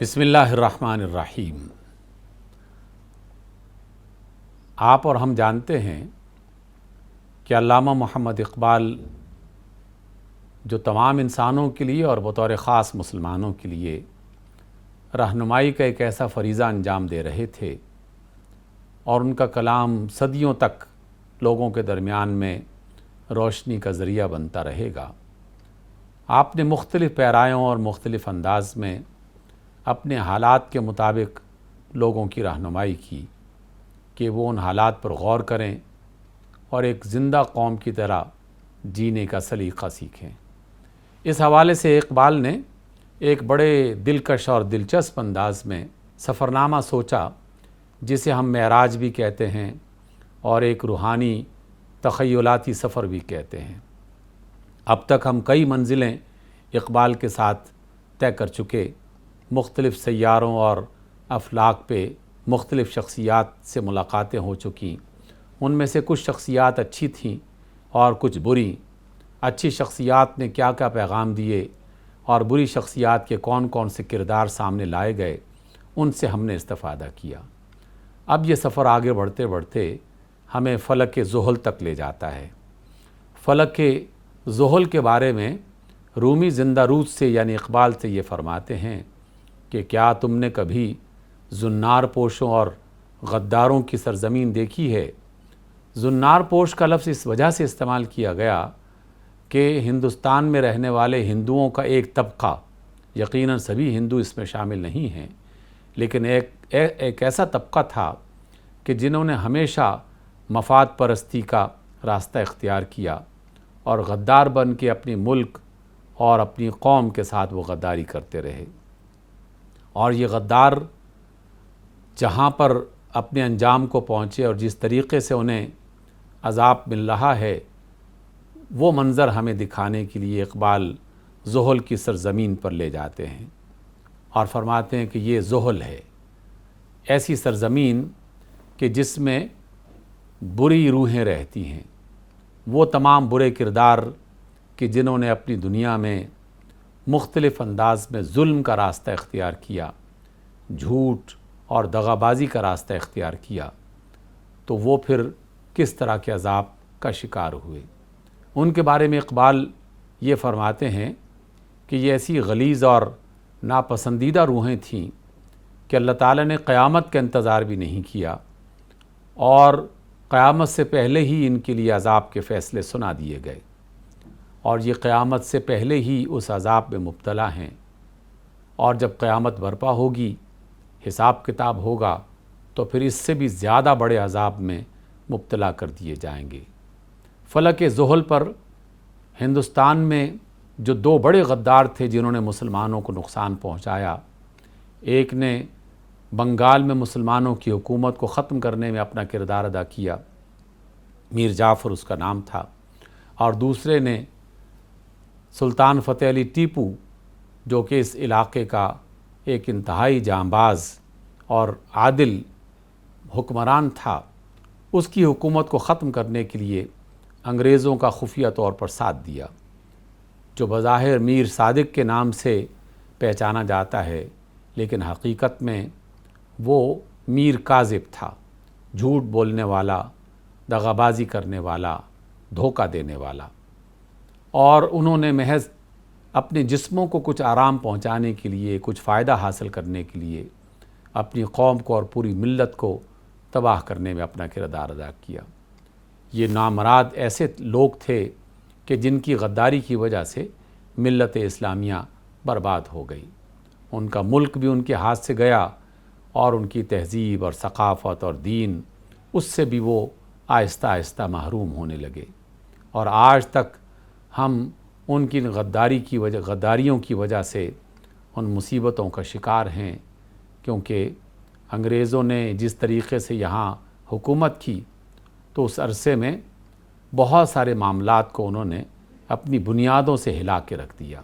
بسم اللہ الرحمن الرحیم۔ آپ اور ہم جانتے ہیں کہ علامہ محمد اقبال جو تمام انسانوں کے لیے اور بطور خاص مسلمانوں کے لیے رہنمائی کا ایک ایسا فریضہ انجام دے رہے تھے اور ان کا کلام صدیوں تک لوگوں کے درمیان میں روشنی کا ذریعہ بنتا رہے گا۔ آپ نے مختلف پیرایوں اور مختلف انداز میں اپنے حالات کے مطابق لوگوں کی رہنمائی کی کہ وہ ان حالات پر غور کریں اور ایک زندہ قوم کی طرح جینے کا سلیقہ سیکھیں۔ اس حوالے سے اقبال نے ایک بڑے دلکش اور دلچسپ انداز میں سفرنامہ سوچا، جسے ہم معراج بھی کہتے ہیں اور ایک روحانی تخیلاتی سفر بھی کہتے ہیں۔ اب تک ہم کئی منزلیں اقبال کے ساتھ طے کر چکے، مختلف سیاروں اور افلاک پہ مختلف شخصیات سے ملاقاتیں ہو چکیں۔ ان میں سے کچھ شخصیات اچھی تھیں اور کچھ بری۔ اچھی شخصیات نے کیا کیا پیغام دیے اور بری شخصیات کے کون کون سے کردار سامنے لائے گئے، ان سے ہم نے استفادہ کیا۔ اب یہ سفر آگے بڑھتے بڑھتے ہمیں فلک زحل تک لے جاتا ہے۔ فلک زحل کے بارے میں رومی زندہ روز سے یعنی اقبال سے یہ فرماتے ہیں کہ کیا تم نے کبھی زنار پوشوں اور غداروں کی سرزمین دیکھی ہے؟ زنار پوش کا لفظ اس وجہ سے استعمال کیا گیا کہ ہندوستان میں رہنے والے ہندوؤں کا ایک طبقہ، یقیناً سبھی ہندو اس میں شامل نہیں ہیں، لیکن ایک ایسا طبقہ تھا کہ جنہوں نے ہمیشہ مفاد پرستی کا راستہ اختیار کیا اور غدار بن کے اپنی ملک اور اپنی قوم کے ساتھ وہ غداری کرتے رہے، اور یہ غدار جہاں پر اپنے انجام کو پہنچے اور جس طریقے سے انہیں عذاب مل رہا ہے، وہ منظر ہمیں دکھانے کے لیے اقبال زحل کی سرزمین پر لے جاتے ہیں اور فرماتے ہیں کہ یہ زحل ہے، ایسی سرزمین کہ جس میں بری روحیں رہتی ہیں، وہ تمام برے کردار کہ جنہوں نے اپنی دنیا میں مختلف انداز میں ظلم کا راستہ اختیار کیا، جھوٹ اور دغابازی کا راستہ اختیار کیا، تو وہ پھر کس طرح کے عذاب کا شکار ہوئے۔ ان کے بارے میں اقبال یہ فرماتے ہیں کہ یہ ایسی غلیظ اور ناپسندیدہ روحیں تھیں کہ اللہ تعالیٰ نے قیامت کا انتظار بھی نہیں کیا اور قیامت سے پہلے ہی ان کے لیے عذاب کے فیصلے سنا دیے گئے، اور یہ قیامت سے پہلے ہی اس عذاب میں مبتلا ہیں، اور جب قیامت برپا ہوگی، حساب کتاب ہوگا، تو پھر اس سے بھی زیادہ بڑے عذاب میں مبتلا کر دیے جائیں گے۔ فلک زحل پر ہندوستان میں جو دو بڑے غدار تھے جنہوں نے مسلمانوں کو نقصان پہنچایا، ایک نے بنگال میں مسلمانوں کی حکومت کو ختم کرنے میں اپنا کردار ادا کیا، میر جعفر اس کا نام تھا، اور دوسرے نے سلطان فتح علی ٹیپو جو کہ اس علاقے کا ایک انتہائی جانباز اور عادل حکمران تھا، اس کی حکومت کو ختم کرنے کے لیے انگریزوں کا خفیہ طور پر ساتھ دیا، جو بظاہر میر صادق کے نام سے پہچانا جاتا ہے، لیکن حقیقت میں وہ میر کاذب تھا، جھوٹ بولنے والا، دغابازی کرنے والا، دھوکہ دینے والا، اور انہوں نے محض اپنے جسموں کو کچھ آرام پہنچانے کے لیے، کچھ فائدہ حاصل کرنے کے لیے اپنی قوم کو اور پوری ملت کو تباہ کرنے میں اپنا کردار ادا کیا۔ یہ نامراد ایسے لوگ تھے کہ جن کی غداری کی وجہ سے ملت اسلامیہ برباد ہو گئی، ان کا ملک بھی ان کے ہاتھ سے گیا اور ان کی تہذیب اور ثقافت اور دین، اس سے بھی وہ آہستہ آہستہ محروم ہونے لگے، اور آج تک ہم ان کی غداریوں کی وجہ سے ان مصیبتوں کا شکار ہیں، کیونکہ انگریزوں نے جس طریقے سے یہاں حکومت کی تو اس عرصے میں بہت سارے معاملات کو انہوں نے اپنی بنیادوں سے ہلا کے رکھ دیا،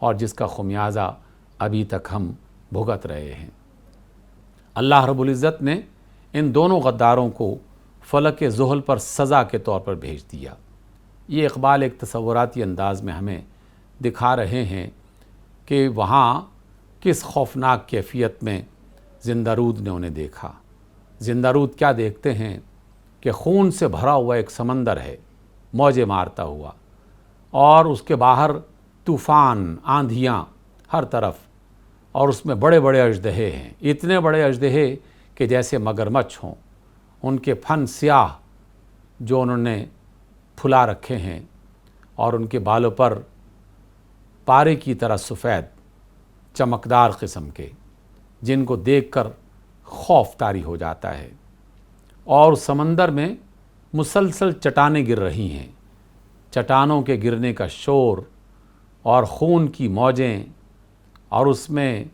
اور جس کا خمیازہ ابھی تک ہم بھگت رہے ہیں۔ اللہ رب العزت نے ان دونوں غداروں کو فلک زحل پر سزا کے طور پر بھیج دیا۔ یہ اقبال ایک تصوراتی انداز میں ہمیں دکھا رہے ہیں کہ وہاں کس خوفناک کیفیت میں زندہ رود نے انہیں دیکھا۔ زندہ رود کیا دیکھتے ہیں کہ خون سے بھرا ہوا ایک سمندر ہے، موجیں مارتا ہوا، اور اس کے باہر طوفان، آندھیاں ہر طرف، اور اس میں بڑے بڑے اژدہے ہیں، اتنے بڑے اژدہے کہ جیسے مگرمچھ ہوں، ان کے پھن سیاہ جو انہوں نے پھلا رکھے ہیں، اور ان کے بالوں پر پارے کی طرح سفید چمکدار قسم کے، جن کو دیکھ کر خوف طاری ہو جاتا ہے۔ اور سمندر میں مسلسل چٹانیں گر رہی ہیں، چٹانوں کے گرنے کا شور اور خون کی موجیں، اور اس میں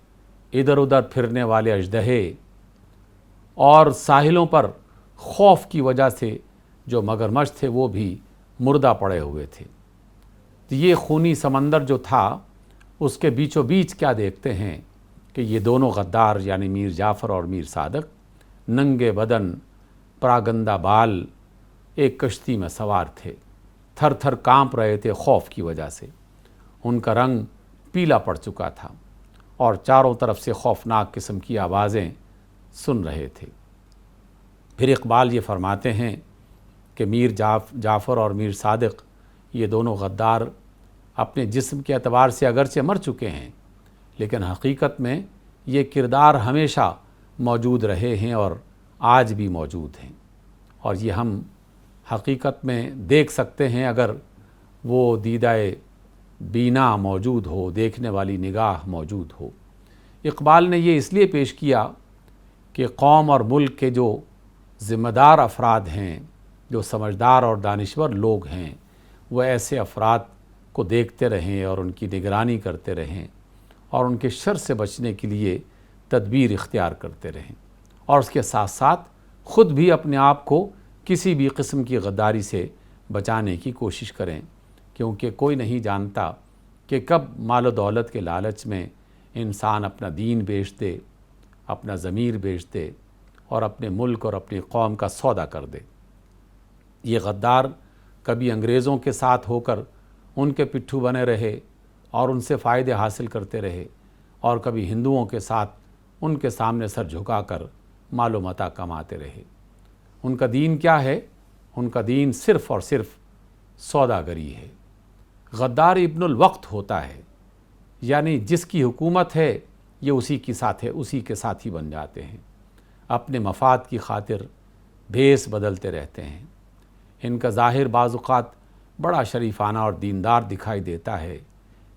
ادھر ادھر پھرنے والے اژدہے، اور ساحلوں پر خوف کی وجہ سے جو مگرمچھ تھے وہ بھی مردہ پڑے ہوئے تھے۔ تو یہ خونی سمندر جو تھا، اس کے بیچوں بیچ کیا دیکھتے ہیں کہ یہ دونوں غدار یعنی میر جعفر اور میر صادق ننگے بدن، پراگندہ بال، ایک کشتی میں سوار تھے، تھر تھر کانپ رہے تھے خوف کی وجہ سے۔ ان کا رنگ پیلا پڑ چکا تھا اور چاروں طرف سے خوفناک قسم کی آوازیں سن رہے تھے۔ پھر اقبال یہ فرماتے ہیں کہ میر جعفر اور میر صادق یہ دونوں غدار اپنے جسم کے اعتبار سے اگرچہ مر چکے ہیں، لیکن حقیقت میں یہ کردار ہمیشہ موجود رہے ہیں اور آج بھی موجود ہیں، اور یہ ہم حقیقت میں دیکھ سکتے ہیں اگر وہ دیدہ بینا موجود ہو، دیکھنے والی نگاہ موجود ہو۔ اقبال نے یہ اس لیے پیش کیا کہ قوم اور ملک کے جو ذمہ دار افراد ہیں، جو سمجھدار اور دانشور لوگ ہیں، وہ ایسے افراد کو دیکھتے رہیں اور ان کی نگرانی کرتے رہیں، اور ان کے شر سے بچنے کے لیے تدبیر اختیار کرتے رہیں، اور اس کے ساتھ ساتھ خود بھی اپنے آپ کو کسی بھی قسم کی غداری سے بچانے کی کوشش کریں، کیونکہ کوئی نہیں جانتا کہ کب مال و دولت کے لالچ میں انسان اپنا دین بیچ دے، اپنا ضمیر بیچ دے، اور اپنے ملک اور اپنی قوم کا سودا کر دے۔ یہ غدار کبھی انگریزوں کے ساتھ ہو کر ان کے پٹھو بنے رہے اور ان سے فائدے حاصل کرتے رہے، اور کبھی ہندوؤں کے ساتھ ان کے سامنے سر جھکا کر مال و متاع کماتے رہے۔ ان کا دین کیا ہے؟ ان کا دین صرف اور صرف سوداگری ہے۔ غدار ابن الوقت ہوتا ہے، یعنی جس کی حکومت ہے یہ اسی کے ساتھی بن جاتے ہیں، اپنے مفاد کی خاطر بھیس بدلتے رہتے ہیں۔ ان کا ظاہر بعض اوقات بڑا شریفانہ اور دیندار دکھائی دیتا ہے،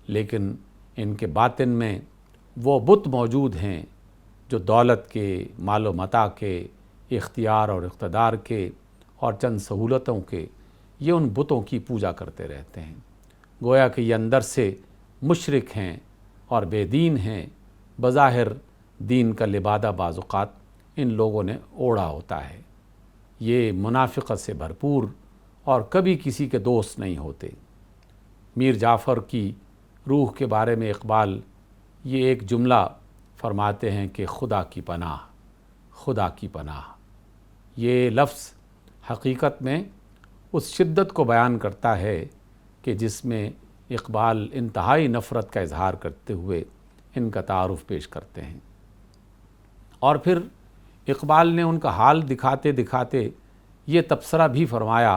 لیکن ان کے باطن میں وہ بت موجود ہیں جو دولت کے، مال و متاع کے، اختیار اور اقتدار کے اور چند سہولتوں کے، یہ ان بتوں کی پوجا کرتے رہتے ہیں۔ گویا کہ یہ اندر سے مشرک ہیں اور بے دین ہیں، بظاہر دین کا لبادہ بعض اوقات ان لوگوں نے اوڑھا ہوتا ہے۔ یہ منافقت سے بھرپور اور کبھی کسی کے دوست نہیں ہوتے۔ میر جعفر کی روح کے بارے میں اقبال یہ ایک جملہ فرماتے ہیں کہ خدا کی پناہ، خدا کی پناہ۔ یہ لفظ حقیقت میں اس شدت کو بیان کرتا ہے کہ جس میں اقبال انتہائی نفرت کا اظہار کرتے ہوئے ان کا تعارف پیش کرتے ہیں۔ اور پھر اقبال نے ان کا حال دکھاتے دکھاتے یہ تبصرہ بھی فرمایا،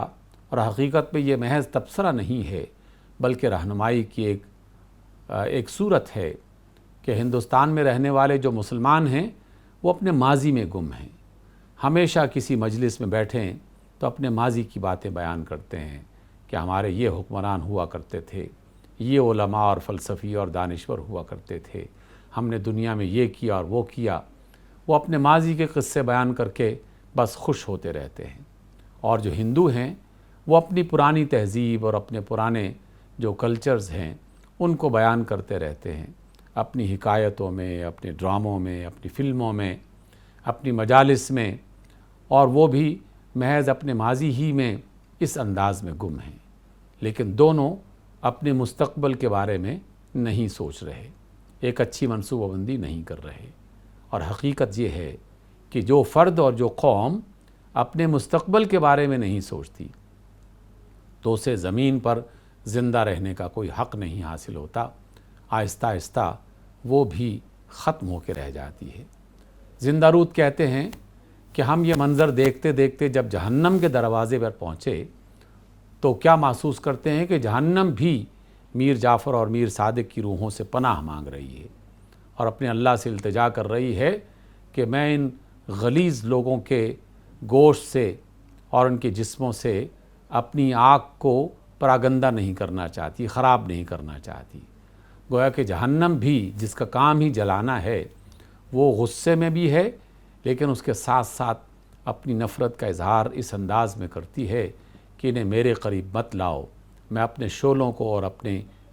اور حقیقت میں یہ محض تبصرہ نہیں ہے بلکہ رہنمائی کی ایک صورت ہے کہ ہندوستان میں رہنے والے جو مسلمان ہیں وہ اپنے ماضی میں گم ہیں۔ ہمیشہ کسی مجلس میں بیٹھیں تو اپنے ماضی کی باتیں بیان کرتے ہیں کہ ہمارے یہ حکمران ہوا کرتے تھے، یہ علماء اور فلسفی اور دانشور ہوا کرتے تھے، ہم نے دنیا میں یہ کیا اور وہ کیا۔ وہ اپنے ماضی کے قصے بیان کر کے بس خوش ہوتے رہتے ہیں۔ اور جو ہندو ہیں وہ اپنی پرانی تہذیب اور اپنے پرانے جو کلچرز ہیں ان کو بیان کرتے رہتے ہیں، اپنی حکایتوں میں، اپنے ڈراموں میں، اپنی فلموں میں، اپنی مجالس میں، اور وہ بھی محض اپنے ماضی ہی میں اس انداز میں گم ہیں، لیکن دونوں اپنے مستقبل کے بارے میں نہیں سوچ رہے، ایک اچھی منصوبہ بندی نہیں کر رہے۔ اور حقیقت یہ ہے کہ جو فرد اور جو قوم اپنے مستقبل کے بارے میں نہیں سوچتی تو اسے زمین پر زندہ رہنے کا کوئی حق نہیں حاصل ہوتا۔ آہستہ آہستہ وہ بھی ختم ہو کے رہ جاتی ہے۔ زندہ رود کہتے ہیں کہ ہم یہ منظر دیکھتے دیکھتے جب جہنم کے دروازے پر پہنچے تو کیا محسوس کرتے ہیں کہ جہنم بھی میر جعفر اور میر صادق کی روحوں سے پناہ مانگ رہی ہے اور اپنے اللہ سے التجا کر رہی ہے کہ میں ان غلیظ لوگوں کے گوشت سے اور ان کے جسموں سے اپنی آنکھ کو پراگندہ نہیں کرنا چاہتی، خراب نہیں کرنا چاہتی۔ گویا کہ جہنم بھی جس کا کام ہی جلانا ہے وہ غصے میں بھی ہے، لیکن اس کے ساتھ ساتھ اپنی نفرت کا اظہار اس انداز میں کرتی ہے کہ انہیں میرے قریب مت لاؤ، میں اپنے شعلوں کو اور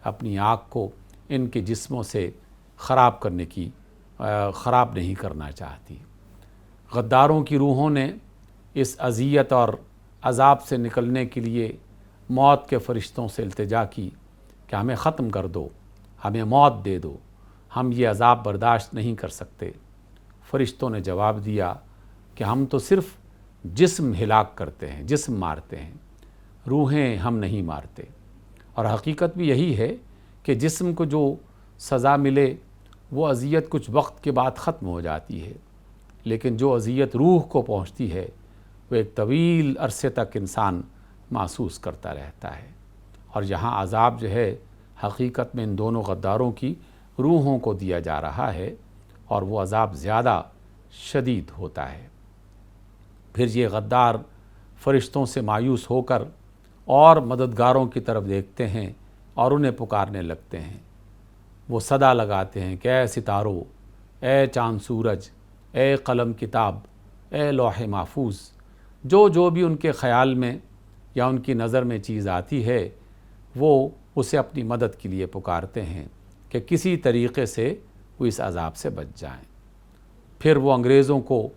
اپنی آنکھ کو ان کے جسموں سے خراب نہیں کرنا چاہتی۔ غداروں کی روحوں نے اس اذیت اور عذاب سے نکلنے کے لیے موت کے فرشتوں سے التجا کی کہ ہمیں ختم کر دو، ہمیں موت دے دو، ہم یہ عذاب برداشت نہیں کر سکتے۔ فرشتوں نے جواب دیا کہ ہم تو صرف جسم ہلاک کرتے ہیں، جسم مارتے ہیں، روحیں ہم نہیں مارتے۔ اور حقیقت بھی یہی ہے کہ جسم کو جو سزا ملے وہ اذیت کچھ وقت کے بعد ختم ہو جاتی ہے، لیکن جو اذیت روح کو پہنچتی ہے وہ ایک طویل عرصے تک انسان محسوس کرتا رہتا ہے۔ اور یہاں عذاب جو ہے حقیقت میں ان دونوں غداروں کی روحوں کو دیا جا رہا ہے اور وہ عذاب زیادہ شدید ہوتا ہے۔ پھر یہ غدار فرشتوں سے مایوس ہو کر اور مددگاروں کی طرف دیکھتے ہیں اور انہیں پکارنے لگتے ہیں۔ وہ صدا لگاتے ہیں کہ اے ستاروں، اے چاند سورج، اے قلم کتاب، اے لوح محفوظ، جو بھی ان کے خیال میں یا ان کی نظر میں چیز آتی ہے وہ اسے اپنی مدد کے لیے پکارتے ہیں کہ کسی طریقے سے وہ اس عذاب سے بچ جائیں۔ پھر وہ انگریزوں کو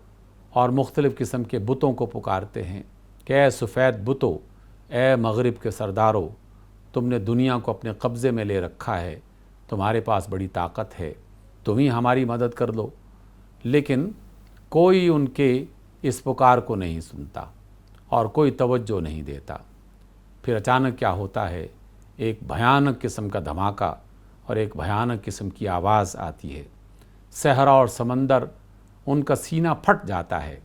اور مختلف قسم کے بتوں کو پکارتے ہیں کہ اے سفید بتو، اے مغرب کے سردارو، تم نے دنیا کو اپنے قبضے میں لے رکھا ہے، تمہارے پاس بڑی طاقت ہے، تم ہی ہماری مدد کر دو۔ لیکن کوئی ان کے اس پکار کو نہیں سنتا اور کوئی توجہ نہیں دیتا۔ پھر اچانک کیا ہوتا ہے، ایک بھیانک قسم کا دھماکہ اور ایک بھیانک قسم کی آواز آتی ہے۔ صحرا اور سمندر ان کا سینہ پھٹ جاتا ہے،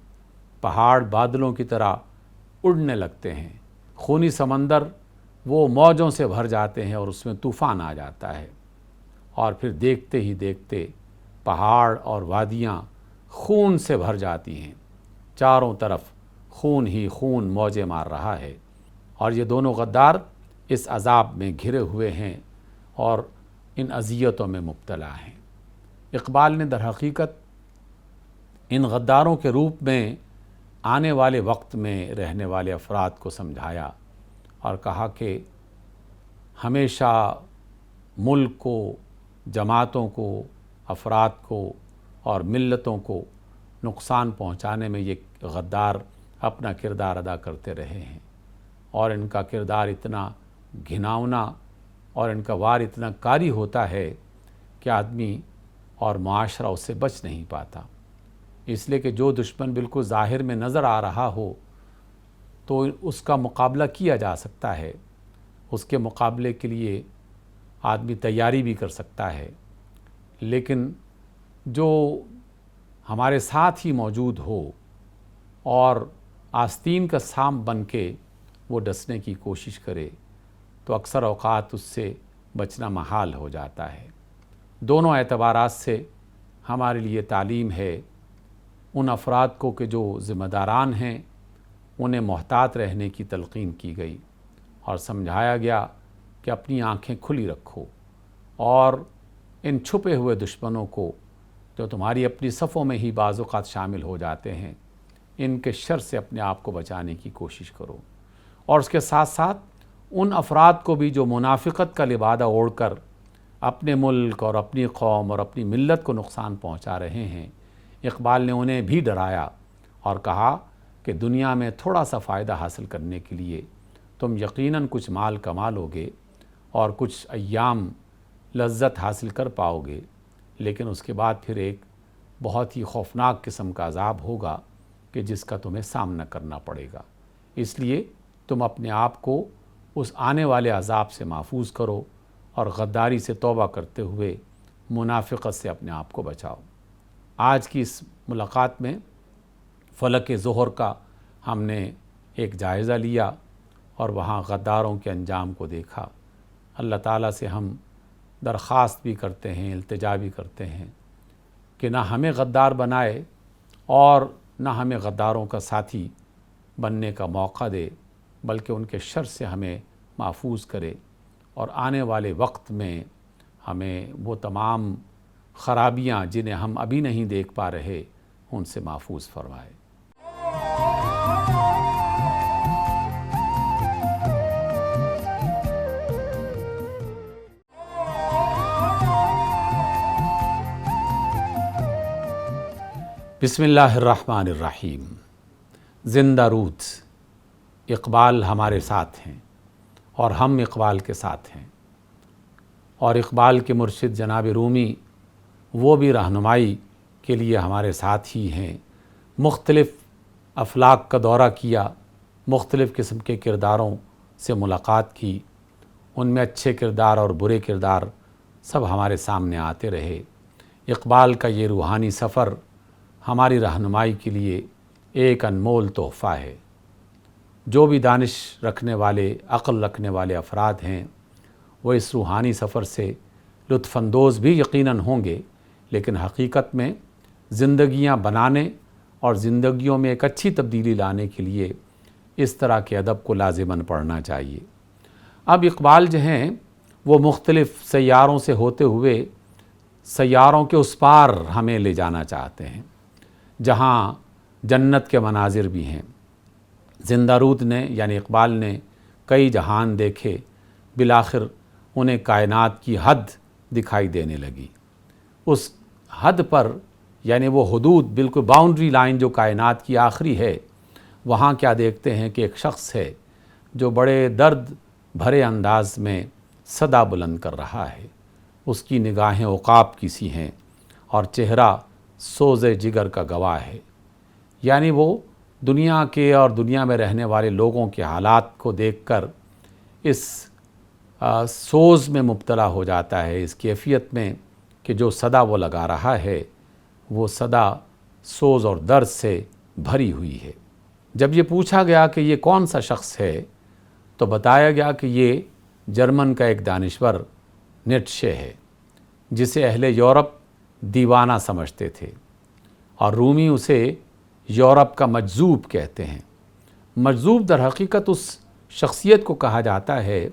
پہاڑ بادلوں کی طرح اڑنے لگتے ہیں، خونی سمندر وہ موجوں سے بھر جاتے ہیں اور اس میں طوفان آ جاتا ہے، اور پھر دیکھتے ہی دیکھتے پہاڑ اور وادیاں خون سے بھر جاتی ہیں، چاروں طرف خون ہی خون موجیں مار رہا ہے، اور یہ دونوں غدار اس عذاب میں گھرے ہوئے ہیں اور ان اذیتوں میں مبتلا ہیں۔ اقبال نے در حقیقت ان غداروں کے روپ میں آنے والے وقت میں رہنے والے افراد کو سمجھایا اور کہا کہ ہمیشہ ملک کو، جماعتوں کو، افراد کو اور ملتوں کو نقصان پہنچانے میں یہ غدار اپنا کردار ادا کرتے رہے ہیں، اور ان کا کردار اتنا گھناؤنا اور ان کا وار اتنا کاری ہوتا ہے کہ آدمی اور معاشرہ اس سے بچ نہیں پاتا۔ اس لیے کہ جو دشمن بالکل ظاہر میں نظر آ رہا ہو تو اس کا مقابلہ کیا جا سکتا ہے، اس کے مقابلے کے لیے آدمی تیاری بھی کر سکتا ہے، لیکن جو ہمارے ساتھ ہی موجود ہو اور آستین کا سام بن کے وہ ڈسنے کی کوشش کرے تو اکثر اوقات اس سے بچنا محال ہو جاتا ہے۔ دونوں اعتبارات سے ہمارے لیے تعلیم ہے ان افراد کو کہ جو ذمہ داران ہیں انہیں محتاط رہنے کی تلقین کی گئی اور سمجھایا گیا کہ اپنی آنکھیں کھلی رکھو اور ان چھپے ہوئے دشمنوں کو جو تمہاری اپنی صفوں میں ہی بعض اوقات شامل ہو جاتے ہیں، ان کے شر سے اپنے آپ کو بچانے کی کوشش کرو، اور اس کے ساتھ ساتھ ان افراد کو بھی جو منافقت کا لبادہ اوڑھ کر اپنے ملک اور اپنی قوم اور اپنی ملت کو نقصان پہنچا رہے ہیں، اقبال نے انہیں بھی ڈرایا اور کہا کہ دنیا میں تھوڑا سا فائدہ حاصل کرنے کے لیے تم یقیناً کچھ مال کما لو گے اور کچھ ایام لذت حاصل کر پاؤ گے، لیکن اس کے بعد پھر ایک بہت ہی خوفناک قسم کا عذاب ہوگا کہ جس کا تمہیں سامنا کرنا پڑے گا۔ اس لیے تم اپنے آپ کو اس آنے والے عذاب سے محفوظ کرو اور غداری سے توبہ کرتے ہوئے منافقت سے اپنے آپ کو بچاؤ۔ آج کی اس ملاقات میں فلک ظہر کا ہم نے ایک جائزہ لیا اور وہاں غداروں کے انجام کو دیکھا۔ اللہ تعالیٰ سے ہم درخواست بھی کرتے ہیں، التجا بھی کرتے ہیں کہ نہ ہمیں غدار بنائے اور نہ ہمیں غداروں کا ساتھی بننے کا موقع دے، بلکہ ان کے شر سے ہمیں محفوظ کرے اور آنے والے وقت میں ہمیں وہ تمام خرابیاں جنہیں ہم ابھی نہیں دیکھ پا رہے ان سے محفوظ فرمائے۔ بسم اللہ الرحمن الرحیم۔ زندہ رود اقبال ہمارے ساتھ ہیں اور ہم اقبال کے ساتھ ہیں، اور اقبال کے مرشد جناب رومی وہ بھی رہنمائی کے لیے ہمارے ساتھ ہی ہیں۔ مختلف افلاک کا دورہ کیا، مختلف قسم کے کرداروں سے ملاقات کی، ان میں اچھے کردار اور برے کردار سب ہمارے سامنے آتے رہے۔ اقبال کا یہ روحانی سفر ہماری رہنمائی کے لیے ایک انمول تحفہ ہے۔ جو بھی دانش رکھنے والے، عقل رکھنے والے افراد ہیں وہ اس روحانی سفر سے لطف اندوز بھی یقیناً ہوں گے، لیکن حقیقت میں زندگیاں بنانے اور زندگیوں میں ایک اچھی تبدیلی لانے کے لیے اس طرح کے ادب کو لازماً پڑھنا چاہیے۔ اب اقبال جو ہیں وہ مختلف سیاروں سے ہوتے ہوئے سیاروں کے اس پار ہمیں لے جانا چاہتے ہیں جہاں جنت کے مناظر بھی ہیں۔ زندہ رود نے یعنی اقبال نے کئی جہان دیکھے، بالآخر انہیں کائنات کی حد دکھائی دینے لگی۔ اس حد پر یعنی وہ حدود، بالکل باؤنڈری لائن جو کائنات کی آخری ہے، وہاں کیا دیکھتے ہیں کہ ایک شخص ہے جو بڑے درد بھرے انداز میں صدا بلند کر رہا ہے۔ اس کی نگاہیں عقاب کی سی ہیں اور چہرہ سوز جگر کا گواہ ہے، یعنی وہ دنیا کے اور دنیا میں رہنے والے لوگوں کے حالات کو دیکھ کر اس سوز میں مبتلا ہو جاتا ہے، اس کیفیت میں کہ جو صدا وہ لگا رہا ہے وہ صدا سوز اور درد سے بھری ہوئی ہے۔ جب یہ پوچھا گیا کہ یہ کون سا شخص ہے تو بتایا گیا کہ یہ جرمن کا ایک دانشور نیٹشے ہے، جسے اہل یورپ دیوانہ سمجھتے تھے، اور رومی اسے یورپ کا مجذوب کہتے ہیں۔ مجذوب در حقیقت اس شخصیت کو کہا جاتا ہے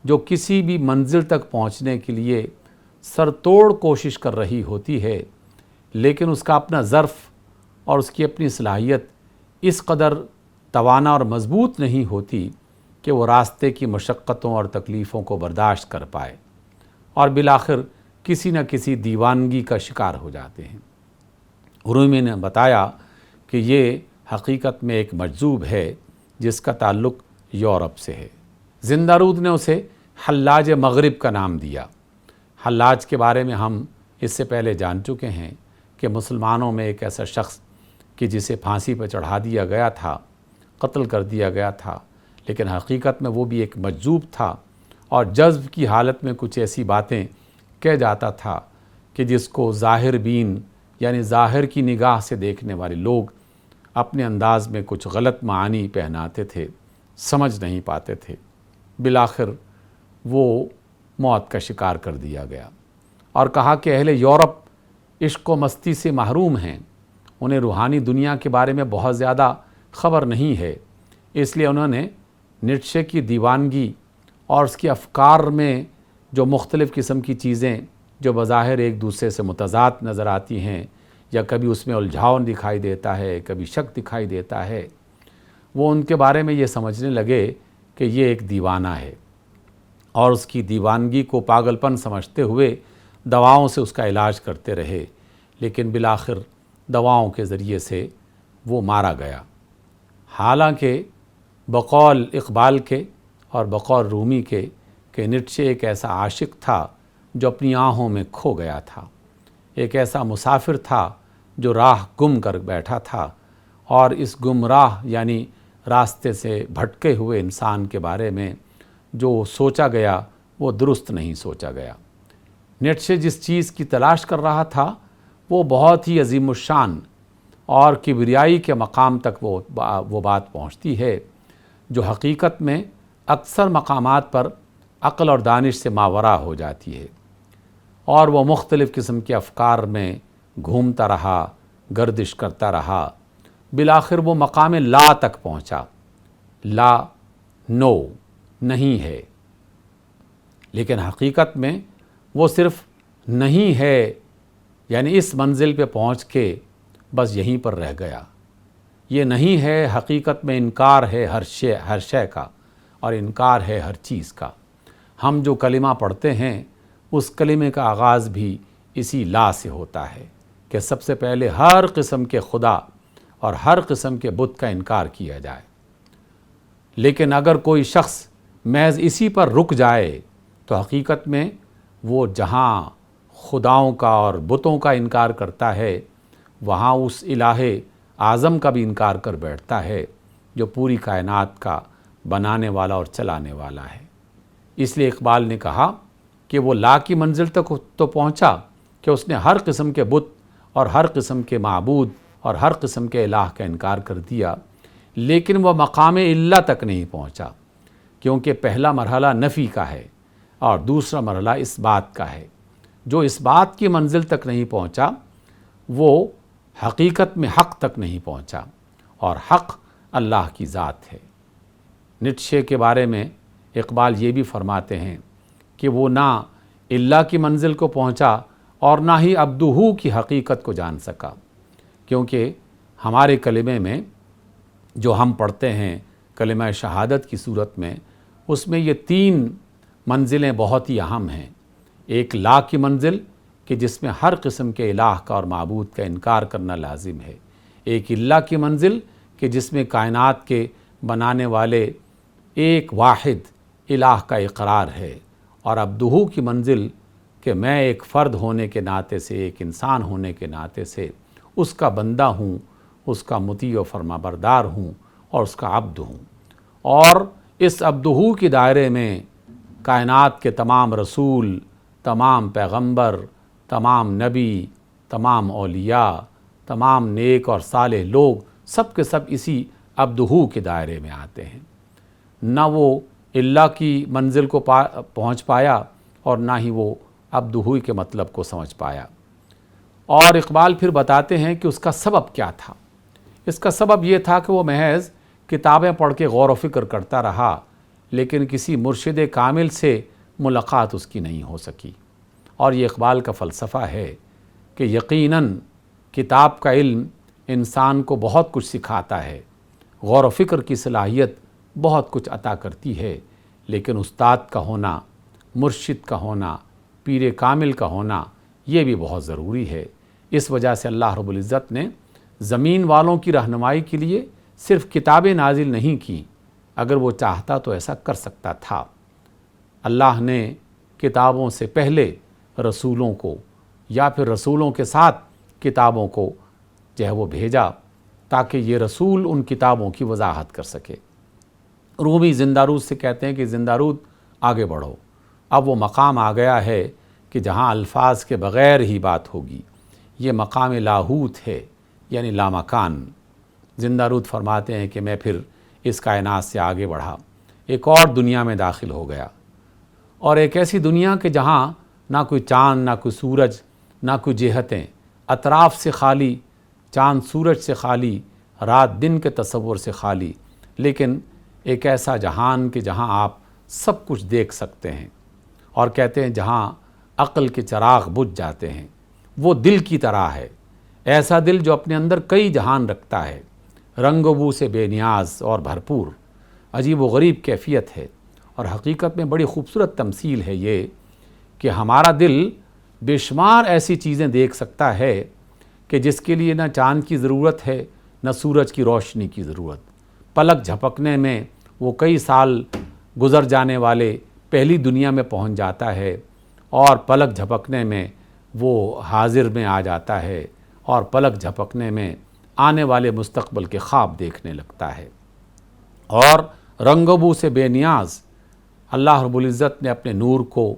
جو کسی بھی منزل تک پہنچنے کے لیے سر توڑ کوشش کر رہی ہوتی ہے، لیکن اس کا اپنا ظرف اور اس کی اپنی صلاحیت اس قدر توانا اور مضبوط نہیں ہوتی کہ وہ راستے کی مشقتوں اور تکلیفوں کو برداشت کر پائے، اور بالآخر کسی نہ کسی دیوانگی کا شکار ہو جاتے ہیں۔ رومی نے بتایا کہ یہ حقیقت میں ایک مجذوب ہے جس کا تعلق یورپ سے ہے۔ زندہ رود نے اسے حلاج مغرب کا نام دیا۔ حلاج کے بارے میں ہم اس سے پہلے جان چکے ہیں کہ مسلمانوں میں ایک ایسا شخص کہ جسے پھانسی پہ چڑھا دیا گیا تھا، قتل کر دیا گیا تھا، لیکن حقیقت میں وہ بھی ایک مجذوب تھا اور جذب کی حالت میں کچھ ایسی باتیں کہہ جاتا تھا کہ جس کو ظاہر بین یعنی ظاہر کی نگاہ سے دیکھنے والے لوگ اپنے انداز میں کچھ غلط معانی پہناتے تھے، سمجھ نہیں پاتے تھے۔ بالآخر وہ موت کا شکار کر دیا گیا، اور کہا کہ اہل یورپ عشق و مستی سے محروم ہیں، انہیں روحانی دنیا کے بارے میں بہت زیادہ خبر نہیں ہے، اس لیے انہوں نے نیٹشے کی دیوانگی اور اس کے افکار میں جو مختلف قسم کی چیزیں جو بظاہر ایک دوسرے سے متضاد نظر آتی ہیں، یا کبھی اس میں الجھاؤ دکھائی دیتا ہے، کبھی شک دکھائی دیتا ہے، وہ ان کے بارے میں یہ سمجھنے لگے کہ یہ ایک دیوانہ ہے، اور اس کی دیوانگی کو پاگل پن سمجھتے ہوئے دواؤں سے اس کا علاج کرتے رہے، لیکن بالآخر دواؤں کے ذریعے سے وہ مارا گیا۔ حالانکہ بقول اقبال کے اور بقول رومی کے کہ نیٹشے ایک ایسا عاشق تھا جو اپنی آہوں میں کھو گیا تھا، ایک ایسا مسافر تھا جو راہ گم کر بیٹھا تھا، اور اس گمراہ یعنی راستے سے بھٹکے ہوئے انسان کے بارے میں جو سوچا گیا وہ درست نہیں سوچا گیا۔ نیٹشے جس چیز کی تلاش کر رہا تھا وہ بہت ہی عظیم الشان اور کبریائی کے مقام تک وہ بات پہنچتی ہے جو حقیقت میں اکثر مقامات پر عقل اور دانش سے ماورا ہو جاتی ہے، اور وہ مختلف قسم کے افکار میں گھومتا رہا، گردش کرتا رہا، بالآخر وہ مقام لا تک پہنچا۔ لا، نو، نہیں ہے، لیکن حقیقت میں وہ صرف نہیں ہے، یعنی اس منزل پہ پہنچ کے بس یہیں پر رہ گیا۔ یہ نہیں ہے حقیقت میں انکار ہے ہر شے کا، اور انکار ہے ہر چیز کا۔ ہم جو کلمہ پڑھتے ہیں اس کلمے کا آغاز بھی اسی لا سے ہوتا ہے کہ سب سے پہلے ہر قسم کے خدا اور ہر قسم کے بت کا انکار کیا جائے۔ لیکن اگر کوئی شخص محض اسی پر رک جائے تو حقیقت میں وہ جہاں خداؤں کا اور بتوں کا انکار کرتا ہے وہاں اس الہ اعظم کا بھی انکار کر بیٹھتا ہے جو پوری کائنات کا بنانے والا اور چلانے والا ہے۔ اس لیے اقبال نے کہا کہ وہ لا کی منزل تک تو پہنچا کہ اس نے ہر قسم کے بت اور ہر قسم کے معبود اور ہر قسم کے الہ کا انکار کر دیا، لیکن وہ مقام الا تک نہیں پہنچا، کیونکہ پہلا مرحلہ نفی کا ہے اور دوسرا مرحلہ اس بات کا ہے۔ جو اس بات کی منزل تک نہیں پہنچا وہ حقیقت میں حق تک نہیں پہنچا، اور حق اللہ کی ذات ہے۔ نیٹشے کے بارے میں اقبال یہ بھی فرماتے ہیں کہ وہ نہ اللہ کی منزل کو پہنچا اور نہ ہی عبدہ کی حقیقت کو جان سکا، کیونکہ ہمارے کلمے میں جو ہم پڑھتے ہیں کلمہ شہادت کی صورت میں، اس میں یہ 3 منزلیں بہت ہی اہم ہیں۔ ایک لا کی منزل کہ جس میں ہر قسم کے الہ کا اور معبود کا انکار کرنا لازم ہے، ایک اللہ کی منزل کہ جس میں کائنات کے بنانے والے ایک واحد الہ کا اقرار ہے، اور عبدہ کی منزل کہ میں ایک فرد ہونے کے ناطے سے، ایک انسان ہونے کے ناطے سے اس کا بندہ ہوں، اس کا مطیع و فرما بردار ہوں اور اس کا عبد ہوں، اور اس عبدہ کے دائرے میں کائنات کے تمام رسول، تمام پیغمبر، تمام نبی، تمام اولیاء، تمام نیک اور صالح لوگ سب کے سب اسی عبدہ کے دائرے میں آتے ہیں۔ نہ وہ اللہ کی منزل کو پہنچ پایا اور نہ ہی وہ عبدہ کے مطلب کو سمجھ پایا۔ اور اقبال پھر بتاتے ہیں کہ اس کا سبب کیا تھا۔ اس کا سبب یہ تھا کہ وہ محض کتابیں پڑھ کے غور و فکر کرتا رہا، لیکن کسی مرشد کامل سے ملاقات اس کی نہیں ہو سکی۔ اور یہ اقبال کا فلسفہ ہے کہ یقیناً کتاب کا علم انسان کو بہت کچھ سکھاتا ہے، غور و فکر کی صلاحیت بہت کچھ عطا کرتی ہے، لیکن استاد کا ہونا، مرشد کا ہونا، پیر کامل کا ہونا یہ بھی بہت ضروری ہے۔ اس وجہ سے اللہ رب العزت نے زمین والوں کی رہنمائی کے لیے صرف کتابیں نازل نہیں کی، اگر وہ چاہتا تو ایسا کر سکتا تھا۔ اللہ نے کتابوں سے پہلے رسولوں کو یا پھر رسولوں کے ساتھ کتابوں کو جو ہے وہ بھیجا تاکہ یہ رسول ان کتابوں کی وضاحت کر سکے۔ رومی زندہ رود سے کہتے ہیں کہ زندہ رود آگے بڑھو، اب وہ مقام آ گیا ہے کہ جہاں الفاظ کے بغیر ہی بات ہوگی، یہ مقام لاہوت ہے، یعنی لامکان۔ زندہ رود فرماتے ہیں کہ میں پھر اس کائنات سے آگے بڑھا، ایک اور دنیا میں داخل ہو گیا، اور ایک ایسی دنیا کہ جہاں نہ کوئی چاند، نہ کوئی سورج، نہ کوئی جہتیں، اطراف سے خالی، چاند سورج سے خالی، رات دن کے تصور سے خالی، لیکن ایک ایسا جہان کہ جہاں آپ سب کچھ دیکھ سکتے ہیں، اور کہتے ہیں جہاں عقل کے چراغ بجھ جاتے ہیں۔ وہ دل کی طرح ہے، ایسا دل جو اپنے اندر کئی جہان رکھتا ہے، رنگ و بو سے بے نیاز اور بھرپور، عجیب و غریب کیفیت ہے۔ اور حقیقت میں بڑی خوبصورت تمثیل ہے یہ کہ ہمارا دل بے شمار ایسی چیزیں دیکھ سکتا ہے کہ جس کے لیے نہ چاند کی ضرورت ہے نہ سورج کی روشنی کی ضرورت۔ پلک جھپکنے میں وہ کئی سال گزر جانے والے پہلی دنیا میں پہنچ جاتا ہے، اور پلک جھپکنے میں وہ حاضر میں آ جاتا ہے، اور پلک جھپکنے میں آنے والے مستقبل کے خواب دیکھنے لگتا ہے۔ اور رنگ و بو سے بے نیاز اللہ رب العزت نے اپنے نور کو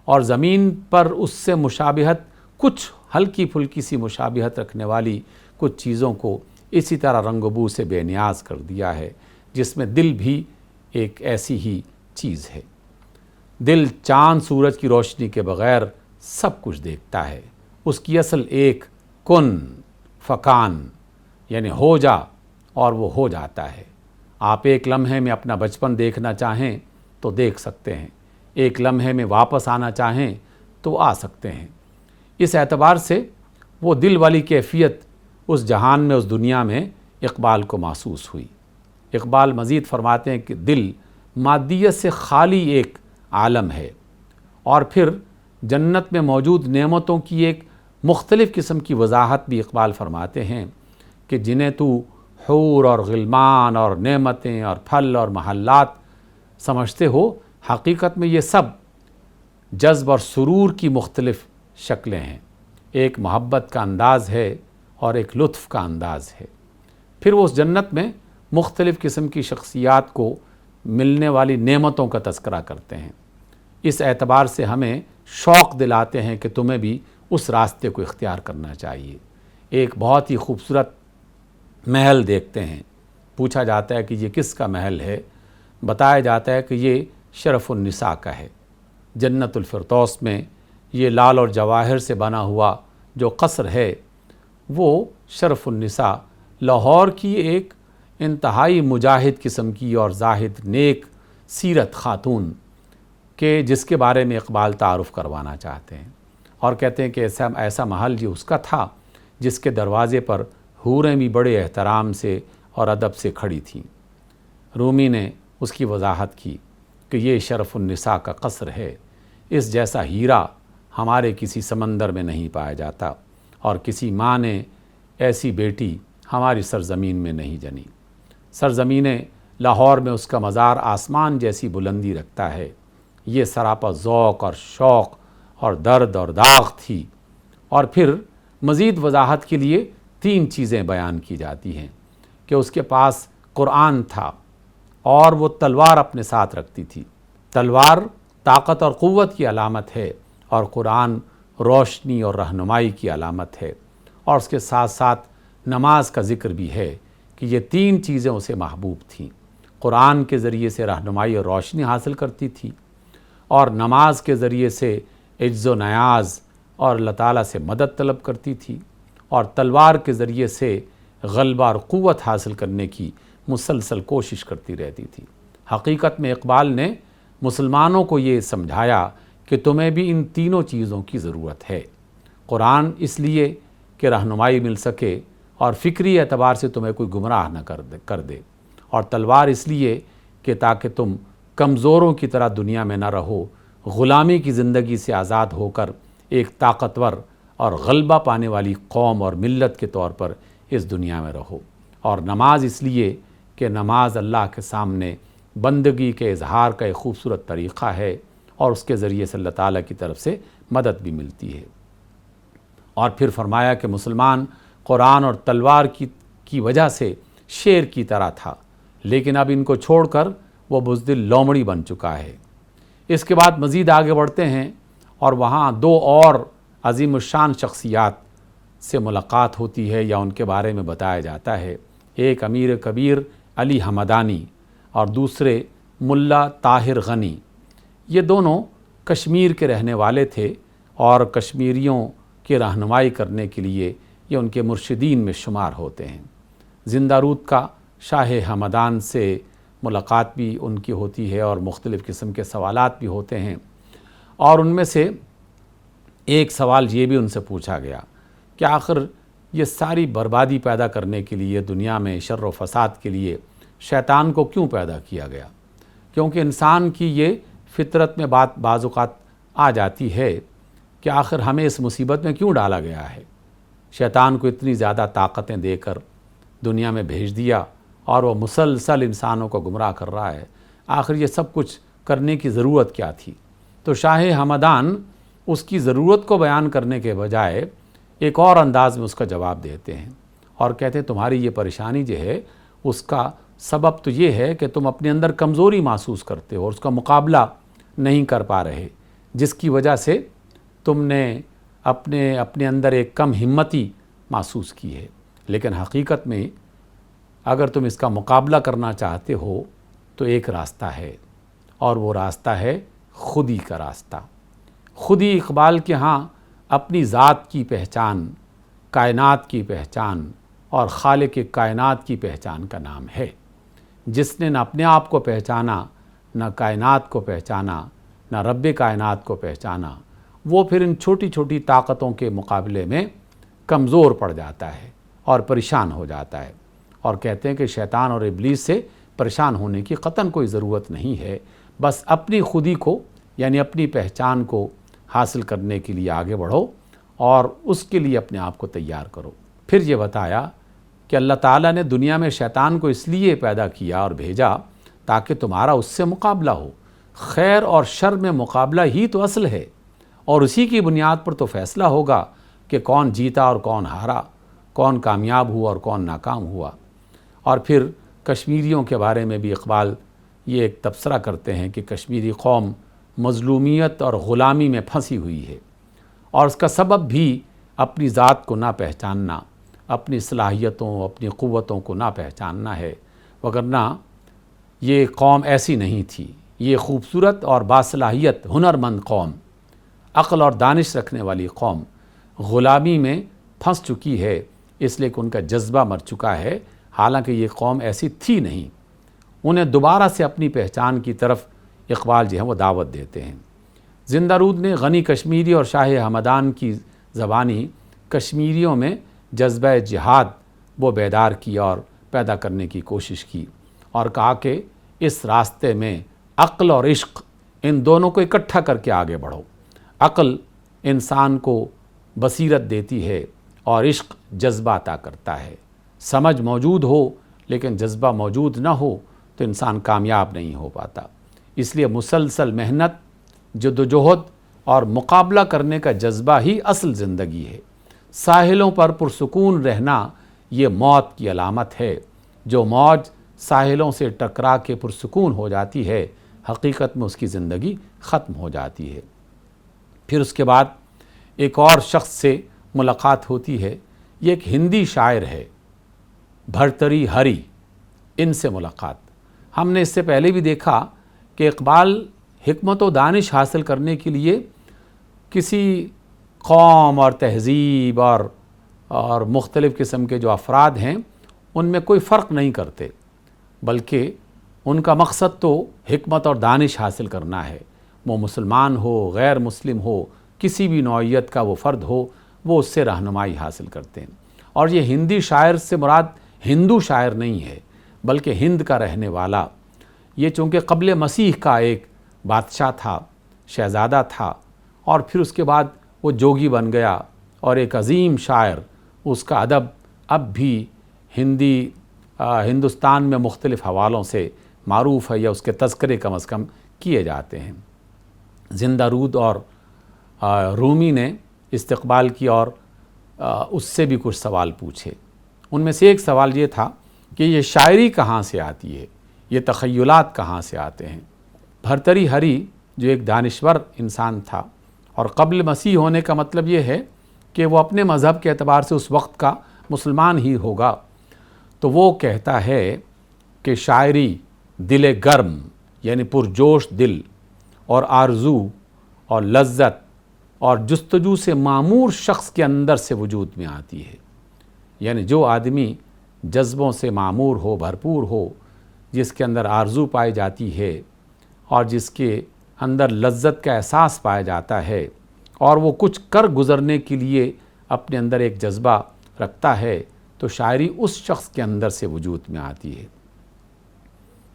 اور زمین پر اس سے مشابہت کچھ ہلکی پھلکی سی مشابہت رکھنے والی کچھ چیزوں کو اسی طرح رنگ و بو سے بے نیاز کر دیا ہے، جس میں دل بھی ایک ایسی ہی چیز ہے۔ دل چاند سورج کی روشنی کے بغیر سب کچھ دیکھتا ہے، اس کی اصل ایک کن فکان یعنی ہو جا اور وہ ہو جاتا ہے۔ آپ ایک لمحے میں اپنا بچپن دیکھنا چاہیں تو دیکھ سکتے ہیں، ایک لمحے میں واپس آنا چاہیں تو آ سکتے ہیں۔ اس اعتبار سے وہ دل والی کیفیت اس جہان میں، اس دنیا میں اقبال کو محسوس ہوئی۔ اقبال مزید فرماتے ہیں کہ دل مادیت سے خالی ایک عالم ہے، اور پھر جنت میں موجود نعمتوں کی ایک مختلف قسم کی وضاحت بھی اقبال فرماتے ہیں کہ جنہیں تو حور اور غلمان اور نعمتیں اور پھل اور محلات سمجھتے ہو، حقیقت میں یہ سب جذب اور سرور کی مختلف شکلیں ہیں۔ ایک محبت کا انداز ہے اور ایک لطف کا انداز ہے۔ پھر وہ اس جنت میں مختلف قسم کی شخصیات کو ملنے والی نعمتوں کا تذکرہ کرتے ہیں۔ اس اعتبار سے ہمیں شوق دلاتے ہیں کہ تمہیں بھی اس راستے کو اختیار کرنا چاہیے۔ ایک بہت ہی خوبصورت محل دیکھتے ہیں، پوچھا جاتا ہے کہ یہ کس کا محل ہے؟ بتایا جاتا ہے کہ یہ شرف النساء کا ہے۔ جنت الفردوس میں یہ لال اور جواہر سے بنا ہوا جو قصر ہے، وہ شرف النساء لاہور کی ایک انتہائی مجاہد قسم کی اور زاہد نیک سیرت خاتون کہ جس کے بارے میں اقبال تعارف کروانا چاہتے ہیں، اور کہتے ہیں کہ ایسا محل یہ اس کا تھا جس کے دروازے پر حوریں بھی بڑے احترام سے اور ادب سے کھڑی تھیں۔ رومی نے اس کی وضاحت کی کہ یہ شرف النساء کا قصر ہے، اس جیسا ہیرا ہمارے کسی سمندر میں نہیں پایا جاتا، اور کسی ماں نے ایسی بیٹی ہماری سرزمین میں نہیں جنی۔ سرزمین لاہور میں اس کا مزار آسمان جیسی بلندی رکھتا ہے۔ یہ سراپا ذوق اور شوق اور درد اور داغ تھی۔ اور پھر مزید وضاحت کے لیے 3 چیزیں بیان کی جاتی ہیں کہ اس کے پاس قرآن تھا اور وہ تلوار اپنے ساتھ رکھتی تھی۔ تلوار طاقت اور قوت کی علامت ہے، اور قرآن روشنی اور رہنمائی کی علامت ہے، اور اس کے ساتھ ساتھ نماز کا ذکر بھی ہے کہ یہ 3 چیزیں اسے محبوب تھیں۔ قرآن کے ذریعے سے رہنمائی اور روشنی حاصل کرتی تھی، اور نماز کے ذریعے سے عجز و نیاز اور اللہ تعالیٰ سے مدد طلب کرتی تھی، اور تلوار کے ذریعے سے غلبہ اور قوت حاصل کرنے کی مسلسل کوشش کرتی رہتی تھی۔ حقیقت میں اقبال نے مسلمانوں کو یہ سمجھایا کہ تمہیں بھی ان تینوں چیزوں کی ضرورت ہے۔ قرآن اس لیے کہ رہنمائی مل سکے اور فکری اعتبار سے تمہیں کوئی گمراہ نہ کر دے، اور تلوار اس لیے کہ تاکہ تم کمزوروں کی طرح دنیا میں نہ رہو، غلامی کی زندگی سے آزاد ہو کر ایک طاقتور اور غلبہ پانے والی قوم اور ملت کے طور پر اس دنیا میں رہو۔ اور نماز اس لیے کہ نماز اللہ کے سامنے بندگی کے اظہار کا ایک خوبصورت طریقہ ہے، اور اس کے ذریعے سے اللہ تعالیٰ کی طرف سے مدد بھی ملتی ہے۔ اور پھر فرمایا کہ مسلمان قرآن اور تلوار کی وجہ سے شیر کی طرح تھا، لیکن اب ان کو چھوڑ کر وہ بزدل لومڑی بن چکا ہے۔ اس کے بعد مزید آگے بڑھتے ہیں، اور وہاں 2 اور عظیم الشان شخصیات سے ملاقات ہوتی ہے یا ان کے بارے میں بتایا جاتا ہے۔ ایک امیر کبیر علی ہمدانی اور دوسرے ملا طاہر غنی۔ یہ دونوں کشمیر کے رہنے والے تھے، اور کشمیریوں کی رہنمائی کرنے کے لیے یہ ان کے مرشدین میں شمار ہوتے ہیں۔ زندہ رود کا شاہ ہمدان سے ملاقات بھی ان کی ہوتی ہے، اور مختلف قسم کے سوالات بھی ہوتے ہیں، اور ان میں سے ایک سوال یہ بھی ان سے پوچھا گیا کہ آخر یہ ساری بربادی پیدا کرنے کے لیے، دنیا میں شر و فساد کے لیے شیطان کو کیوں پیدا کیا گیا؟ کیونکہ انسان کی یہ فطرت میں بعض اوقات آ جاتی ہے کہ آخر ہمیں اس مصیبت میں کیوں ڈالا گیا ہے؟ شیطان کو اتنی زیادہ طاقتیں دے کر دنیا میں بھیج دیا، اور وہ مسلسل انسانوں کو گمراہ کر رہا ہے، آخر یہ سب کچھ کرنے کی ضرورت کیا تھی؟ تو شاہ ہمدان اس کی ضرورت کو بیان کرنے کے بجائے ایک اور انداز میں اس کا جواب دیتے ہیں، اور کہتے ہیں تمہاری یہ پریشانی جو ہے اس کا سبب تو یہ ہے کہ تم اپنے اندر کمزوری محسوس کرتے ہو اور اس کا مقابلہ نہیں کر پا رہے، جس کی وجہ سے تم نے اپنے اندر ایک کم ہمتی محسوس کی ہے، لیکن حقیقت میں اگر تم اس کا مقابلہ کرنا چاہتے ہو تو ایک راستہ ہے، اور وہ راستہ ہے خودی کا راستہ۔ خودی اقبال کے ہاں اپنی ذات کی پہچان، کائنات کی پہچان اور خالق کائنات کی پہچان کا نام ہے۔ جس نے نہ اپنے آپ کو پہچانا، نہ کائنات کو پہچانا، نہ رب کائنات کو پہچانا، وہ پھر ان چھوٹی چھوٹی طاقتوں کے مقابلے میں کمزور پڑ جاتا ہے اور پریشان ہو جاتا ہے، اور کہتے ہیں کہ شیطان اور ابلیس سے پریشان ہونے کی قطعاً کوئی ضرورت نہیں ہے، بس اپنی خودی کو یعنی اپنی پہچان کو حاصل کرنے کے لیے آگے بڑھو اور اس کے لیے اپنے آپ کو تیار کرو۔ پھر یہ بتایا کہ اللہ تعالیٰ نے دنیا میں شیطان کو اس لیے پیدا کیا اور بھیجا تاکہ تمہارا اس سے مقابلہ ہو۔ خیر اور شر میں مقابلہ ہی تو اصل ہے، اور اسی کی بنیاد پر تو فیصلہ ہوگا کہ کون جیتا اور کون ہارا، کون کامیاب ہوا اور کون ناکام ہوا۔ اور پھر کشمیریوں کے بارے میں بھی اقبال یہ ایک تبصرہ کرتے ہیں کہ کشمیری قوم مظلومیت اور غلامی میں پھنسی ہوئی ہے، اور اس کا سبب بھی اپنی ذات کو نہ پہچاننا، اپنی صلاحیتوں، اپنی قوتوں کو نہ پہچاننا ہے، وگرنہ یہ قوم ایسی نہیں تھی۔ یہ خوبصورت اور باصلاحیت ہنرمند قوم، عقل اور دانش رکھنے والی قوم غلامی میں پھنس چکی ہے، اس لیے کہ ان کا جذبہ مر چکا ہے، حالانکہ یہ قوم ایسی تھی نہیں۔ انہیں دوبارہ سے اپنی پہچان کی طرف اقبال جو ہے وہ دعوت دیتے ہیں۔ زندہ رود نے غنی کشمیری اور شاہ ہمدان کی زبانی کشمیریوں میں جذبہ جہاد وہ بیدار کیا اور پیدا کرنے کی کوشش کی، اور کہا کہ اس راستے میں عقل اور عشق ان دونوں کو اکٹھا کر کے آگے بڑھو۔ عقل انسان کو بصیرت دیتی ہے اور عشق جذبہ عطا کرتا ہے۔ سمجھ موجود ہو لیکن جذبہ موجود نہ ہو تو انسان کامیاب نہیں ہو پاتا۔ اس لیے مسلسل محنت، جدوجہد اور مقابلہ کرنے کا جذبہ ہی اصل زندگی ہے۔ ساحلوں پر پرسکون رہنا یہ موت کی علامت ہے۔ جو موج ساحلوں سے ٹکرا کے پرسکون ہو جاتی ہے، حقیقت میں اس کی زندگی ختم ہو جاتی ہے۔ پھر اس کے بعد ایک اور شخص سے ملاقات ہوتی ہے، یہ ایک ہندی شاعر ہے، بھرتری ہری، ان سے ملاقات۔ ہم نے اس سے پہلے بھی دیکھا کہ اقبال حکمت و دانش حاصل کرنے کے لیے کسی قوم اور تہذیب اور مختلف قسم کے جو افراد ہیں ان میں کوئی فرق نہیں کرتے، بلکہ ان کا مقصد تو حکمت اور دانش حاصل کرنا ہے۔ وہ مسلمان ہو، غیر مسلم ہو، کسی بھی نوعیت کا وہ فرد ہو، وہ اس سے رہنمائی حاصل کرتے ہیں۔ اور یہ ہندی شاعر سے مراد ہندو شاعر نہیں ہے، بلکہ ہند کا رہنے والا۔ یہ چونکہ قبل مسیح کا ایک بادشاہ تھا، شہزادہ تھا، اور پھر اس کے بعد وہ جوگی بن گیا اور ایک عظیم شاعر۔ اس کا ادب اب بھی ہندوستان میں مختلف حوالوں سے معروف ہے، یا اس کے تذکرے کم از کم کیے جاتے ہیں۔ زندہ رود اور رومی نے استقبال کی اور اس سے بھی کچھ سوال پوچھے۔ ان میں سے ایک سوال یہ تھا کہ یہ شاعری کہاں سے آتی ہے، یہ تخیلات کہاں سے آتے ہیں۔ بھرتری ہری جو ایک دانشور انسان تھا، اور قبل مسیح ہونے کا مطلب یہ ہے کہ وہ اپنے مذہب کے اعتبار سے اس وقت کا مسلمان ہی ہوگا، تو وہ کہتا ہے کہ شاعری دل گرم یعنی پرجوش دل اور آرزو اور لذت اور جستجو سے معمور شخص کے اندر سے وجود میں آتی ہے۔ یعنی جو آدمی جذبوں سے معمور ہو، بھرپور ہو، جس کے اندر آرزو پائی جاتی ہے اور جس کے اندر لذت کا احساس پایا جاتا ہے، اور وہ کچھ کر گزرنے کے لیے اپنے اندر ایک جذبہ رکھتا ہے، تو شاعری اس شخص کے اندر سے وجود میں آتی ہے۔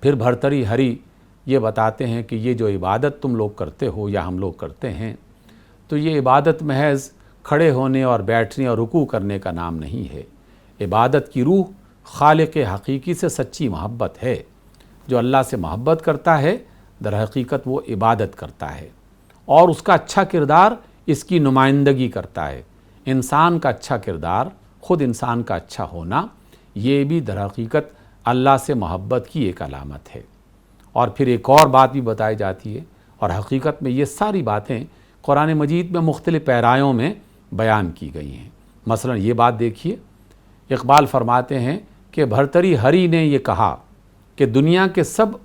پھر بھرتری ہری یہ بتاتے ہیں کہ یہ جو عبادت تم لوگ کرتے ہو یا ہم لوگ کرتے ہیں، تو یہ عبادت محض کھڑے ہونے اور بیٹھنے اور رکوع کرنے کا نام نہیں ہے۔ عبادت کی روح خالق حقیقی سے سچی محبت ہے۔ جو اللہ سے محبت کرتا ہے در حقیقت وہ عبادت کرتا ہے، اور اس کا اچھا کردار اس کی نمائندگی کرتا ہے۔ انسان کا اچھا کردار، خود انسان کا اچھا ہونا، یہ بھی در حقیقت اللہ سے محبت کی ایک علامت ہے۔ اور پھر ایک اور بات بھی بتائی جاتی ہے، اور حقیقت میں یہ ساری باتیں قرآن مجید میں مختلف پیرایوں میں بیان کی گئی ہیں۔ مثلا یہ بات دیکھیے، اقبال فرماتے ہیں کہ بھرتری ہری نے یہ کہا کہ دنیا کے سب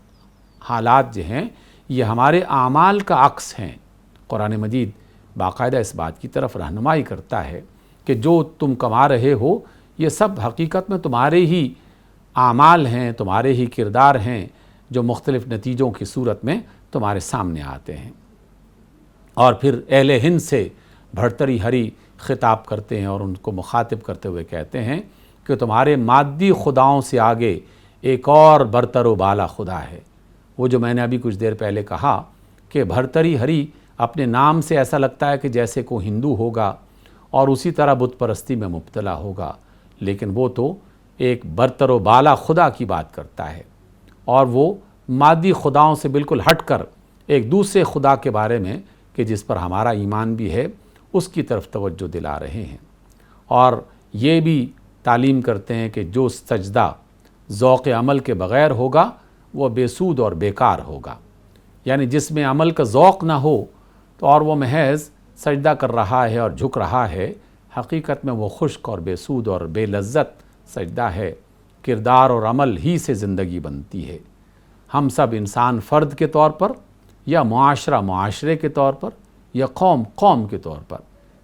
حالات جو ہیں یہ ہمارے اعمال کا عکس ہیں۔ قرآن مجید باقاعدہ اس بات کی طرف رہنمائی کرتا ہے کہ جو تم کما رہے ہو یہ سب حقیقت میں تمہارے ہی اعمال ہیں، تمہارے ہی کردار ہیں، جو مختلف نتیجوں کی صورت میں تمہارے سامنے آتے ہیں۔ اور پھر اہل ہند سے بھرتری ہری خطاب کرتے ہیں اور ان کو مخاطب کرتے ہوئے کہتے ہیں کہ تمہارے مادی خداؤں سے آگے ایک اور برتر و بالا خدا ہے۔ وہ جو میں نے ابھی کچھ دیر پہلے کہا کہ بھرتری ہری اپنے نام سے ایسا لگتا ہے کہ جیسے کوئی ہندو ہوگا اور اسی طرح بت پرستی میں مبتلا ہوگا، لیکن وہ تو ایک برتر و بالا خدا کی بات کرتا ہے، اور وہ مادی خداؤں سے بالکل ہٹ کر ایک دوسرے خدا کے بارے میں کہ جس پر ہمارا ایمان بھی ہے اس کی طرف توجہ دلا رہے ہیں۔ اور یہ بھی تعلیم کرتے ہیں کہ جو سجدہ ذوق عمل کے بغیر ہوگا وہ بے سود اور بیکار ہوگا، یعنی جس میں عمل کا ذوق نہ ہو تو اور وہ محض سجدہ کر رہا ہے اور جھک رہا ہے، حقیقت میں وہ خشک اور بے سود اور بے لذت سجدہ ہے۔ کردار اور عمل ہی سے زندگی بنتی ہے۔ ہم سب انسان فرد کے طور پر، یا معاشرہ معاشرے کے طور پر، یا قوم قوم کے طور پر۔